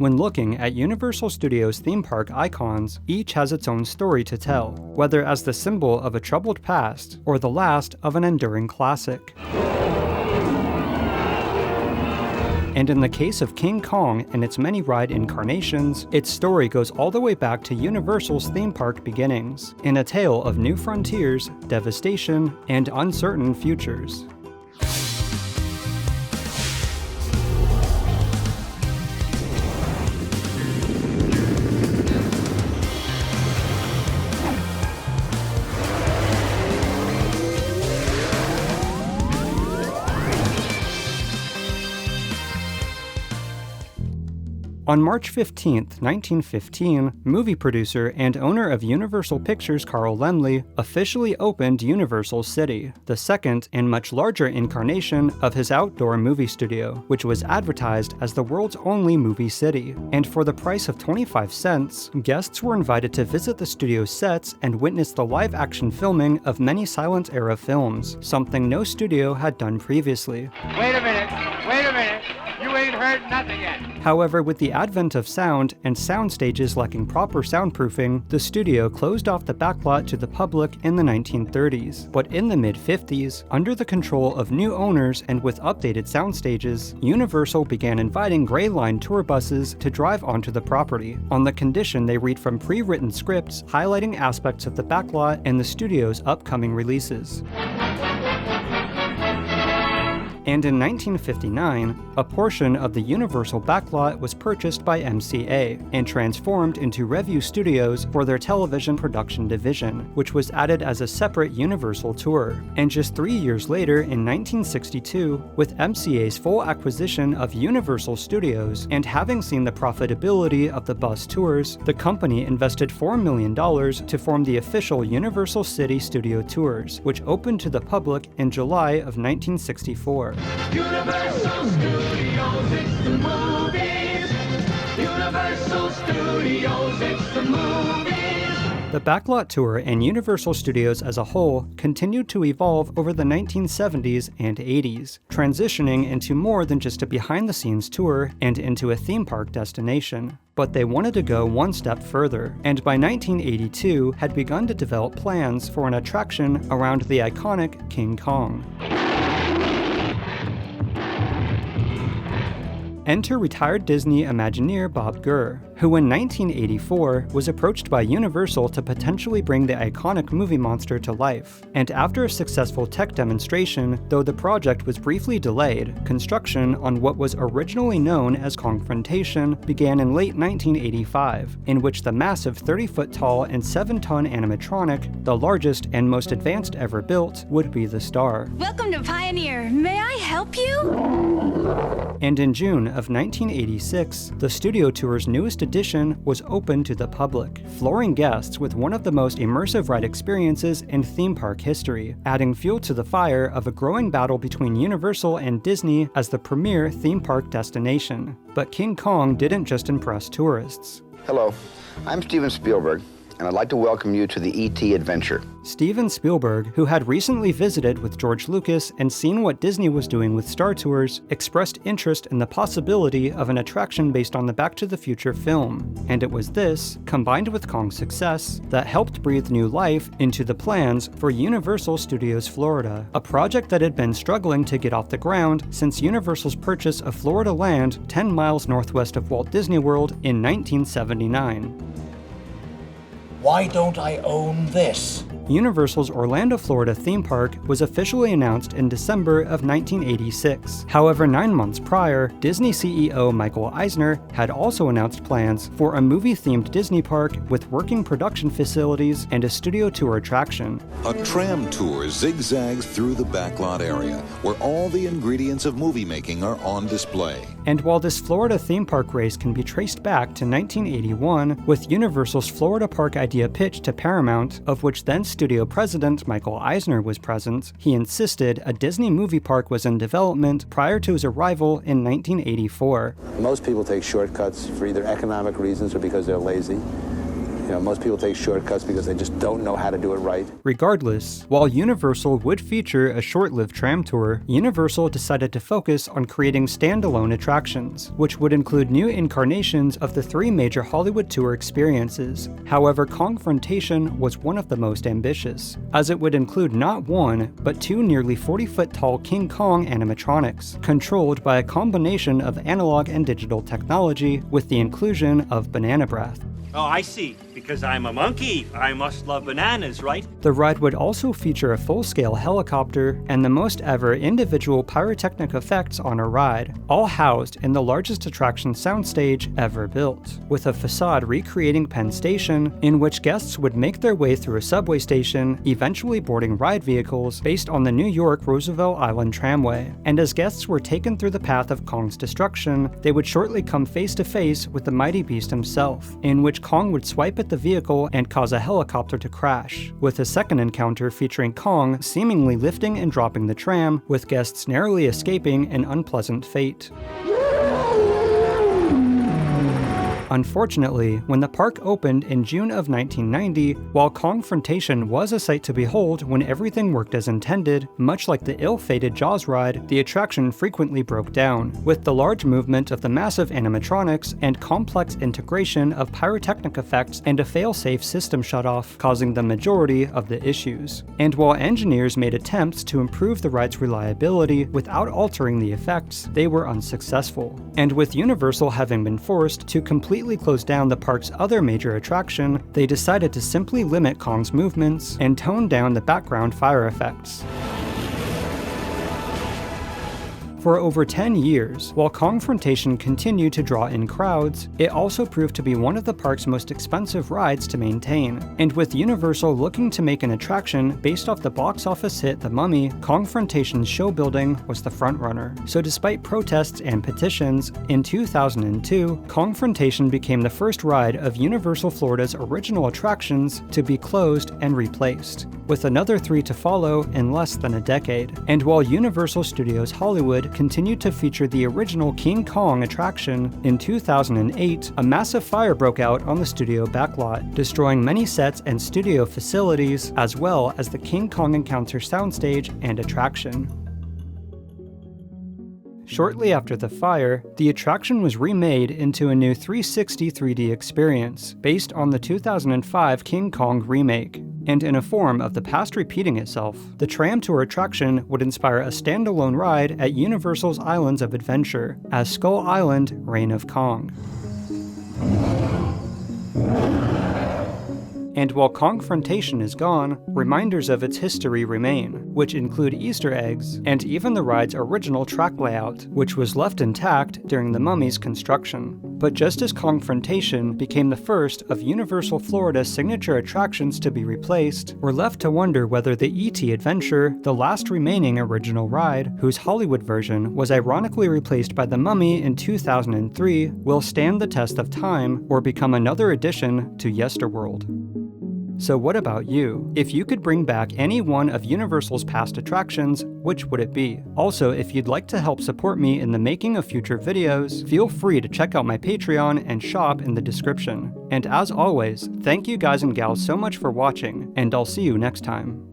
When looking at Universal Studios theme park icons, each has its own story to tell, whether as the symbol of a troubled past or the last of an enduring classic. And in the case of King Kong and its many ride incarnations, its story goes all the way back to Universal's theme park beginnings, in a tale of new frontiers, devastation, and uncertain futures. On March 15, 1915, movie producer and owner of Universal Pictures Carl Laemmle officially opened Universal City, the second and much larger incarnation of his outdoor movie studio, which was advertised as the world's only movie city. And for the price of 25 cents, guests were invited to visit the studio's sets and witness the live-action filming of many silent-era films, something no studio had done previously. Wait a minute! You ain't heard nothing yet! However, with the advent of sound and sound stages lacking proper soundproofing, the studio closed off the backlot to the public in the 1930s. But in the mid-50s, under the control of new owners and with updated sound stages, Universal began inviting Gray Line tour buses to drive onto the property, on the condition they read from pre-written scripts highlighting aspects of the backlot and the studio's upcoming releases. And in 1959, a portion of the Universal backlot was purchased by MCA and transformed into Revue Studios for their television production division, which was added as a separate Universal tour. And just 3 years later, in 1962, with MCA's full acquisition of Universal Studios and having seen the profitability of the bus tours, the company invested $4 million to form the official Universal City Studio Tours, which opened to the public in July of 1964. Universal Studios, it's the movies. Universal Studios, it's the movies. The backlot tour and Universal Studios as a whole continued to evolve over the 1970s and 80s, transitioning into more than just a behind-the-scenes tour and into a theme park destination. But they wanted to go one step further, and by 1982 had begun to develop plans for an attraction around the iconic King Kong. Enter retired Disney Imagineer Bob Gurr, who in 1984 was approached by Universal to potentially bring the iconic movie monster to life. And after a successful tech demonstration, though the project was briefly delayed, construction on what was originally known as Kongfrontation began in late 1985, in which the massive 30-foot-tall and 7-ton animatronic, the largest and most advanced ever built, would be the star. Welcome to Pioneer. May I help you? And in June of 1986, the studio tour's newest edition was open to the public, flooring guests with one of the most immersive ride experiences in theme park history, adding fuel to the fire of a growing battle between Universal and Disney as the premier theme park destination. But King Kong didn't just impress tourists. Hello, I'm Steven Spielberg, and I'd like to welcome you to the E.T. adventure. Steven Spielberg, who had recently visited with George Lucas and seen what Disney was doing with Star Tours, expressed interest in the possibility of an attraction based on the Back to the Future film. And it was this, combined with Kong's success, that helped breathe new life into the plans for Universal Studios Florida, a project that had been struggling to get off the ground since Universal's purchase of Florida land 10 miles northwest of Walt Disney World in 1979. Why don't I own this? Universal's Orlando, Florida theme park was officially announced in December of 1986. However, 9 months prior, Disney CEO Michael Eisner had also announced plans for a movie-themed Disney park with working production facilities and a studio tour attraction. A tram tour zigzags through the backlot area, where all the ingredients of movie making are on display. And while this Florida theme park race can be traced back to 1981, with Universal's Florida Park idea pitched to Paramount, of which then studio president Michael Eisner was present, he insisted a Disney movie park was in development prior to his arrival in 1984. Most people take shortcuts for either economic reasons or because they're lazy. most people take shortcuts because they just don't know how to do it right. Regardless, while Universal would feature a short-lived tram tour, Universal decided to focus on creating standalone attractions, which would include new incarnations of the 3 major Hollywood tour experiences. However, Kongfrontation was one of the most ambitious, as it would include not 1, but 2 nearly 40-foot-tall King Kong animatronics, controlled by a combination of analog and digital technology with the inclusion of banana breath. Oh, I see. Because I'm a monkey, I must love bananas, right? The ride would also feature a full-scale helicopter and the most ever individual pyrotechnic effects on a ride, all housed in the largest attraction soundstage ever built, with a facade recreating Penn Station, in which guests would make their way through a subway station, eventually boarding ride vehicles based on the New York Roosevelt Island Tramway. And as guests were taken through the path of Kong's destruction, they would shortly come face to face with the mighty beast himself, in which Kong would swipe at the vehicle and cause a helicopter to crash, with a second encounter featuring Kong seemingly lifting and dropping the tram, with guests narrowly escaping an unpleasant fate. Unfortunately, when the park opened in June of 1990, while Kongfrontation was a sight to behold when everything worked as intended, much like the ill-fated Jaws ride, the attraction frequently broke down, with the large movement of the massive animatronics and complex integration of pyrotechnic effects and a fail-safe system shutoff causing the majority of the issues. And while engineers made attempts to improve the ride's reliability without altering the effects, they were unsuccessful. And with Universal having been forced to completely close down the park's other major attraction, they decided to simply limit Kong's movements and tone down the background fire effects. For over 10 years, while Kongfrontation continued to draw in crowds, it also proved to be one of the park's most expensive rides to maintain. And with Universal looking to make an attraction based off the box office hit The Mummy, Kongfrontation's show building was the frontrunner. So despite protests and petitions, in 2002, Kongfrontation became the first ride of Universal Florida's original attractions to be closed and replaced, with another 3 to follow in less than a decade. And while Universal Studios Hollywood continued to feature the original King Kong attraction, in 2008, a massive fire broke out on the studio backlot, destroying many sets and studio facilities, as well as the King Kong Encounter soundstage and attraction. Shortly after the fire, the attraction was remade into a new 360 3D experience, based on the 2005 King Kong remake. And in a form of the past repeating itself, the tram tour attraction would inspire a standalone ride at Universal's Islands of Adventure, as Skull Island: Reign of Kong. And while Kongfrontation is gone, reminders of its history remain, which include Easter eggs, and even the ride's original track layout, which was left intact during the Mummy's construction. But just as Kongfrontation became the first of Universal Florida's signature attractions to be replaced, we're left to wonder whether the E.T. Adventure, the last remaining original ride, whose Hollywood version was ironically replaced by the Mummy in 2003, will stand the test of time or become another addition to Yesterworld. So what about you? If you could bring back any one of Universal's past attractions, which would it be? Also, if you'd like to help support me in the making of future videos, feel free to check out my Patreon and shop in the description. And as always, thank you guys and gals so much for watching, and I'll see you next time.